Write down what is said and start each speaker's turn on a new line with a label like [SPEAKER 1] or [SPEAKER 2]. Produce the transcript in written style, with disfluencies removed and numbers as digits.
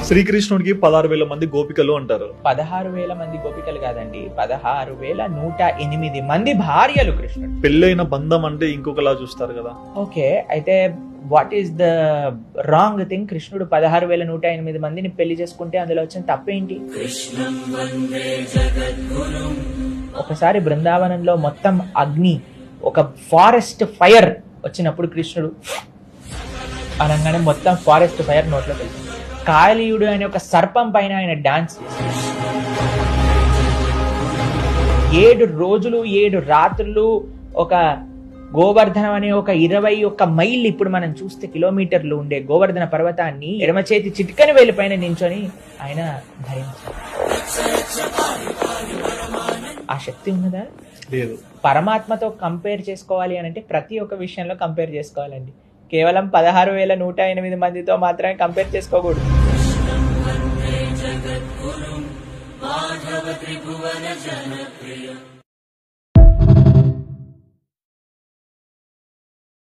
[SPEAKER 1] శ్రీకృష్ణుడికి 16,000 మంది గోపికలు అంటారు.
[SPEAKER 2] 16,000 మంది గోపికలు కాదండి, 16,108 మంది భార్యలు కృష్ణుడు.
[SPEAKER 1] పెళ్ళైన బంధం అంటే ఇంకొకలా చూస్తారు కదా.
[SPEAKER 2] ఓకే, అయితే what is the wrong thing? కృష్ణుడు 16,108 మందిని పెళ్లి చేసుకుంటే అందులో వచ్చిన తప్పేంటి? ఒకసారి బృందావనంలో మొత్తం అగ్ని, ఒక ఫారెస్ట్ ఫైర్ వచ్చినప్పుడు కృష్ణుడు అనగానే మొత్తం ఫారెస్ట్ ఫైర్ నోట్లో కలిసింది. కాళీయుడు అనే ఒక సర్పం పైన ఆయన డాన్స్ చేశాడు. 7 రోజులు 7 రాత్రులు ఒక గోవర్ధనం అనే ఒక 21 మైళ్ళు, ఇప్పుడు మనం చూస్తే కిలోమీటర్లు ఉండే గోవర్ధన పర్వతాన్ని ఎడమ చేతి చిటికని వేలు పైన నించొని ఆయన ధరించారు. ఆ శక్తి ఉన్నదా?
[SPEAKER 1] లేదు.
[SPEAKER 2] పరమాత్మతో కంపేర్ చేసుకోవాలి అని అంటే ప్రతి ఒక్క విషయంలో కంపేర్ చేసుకోవాలండి. కేవలం 16,108 మందితో మాత్రమే కంపేర్ చేసుకోకూడదు.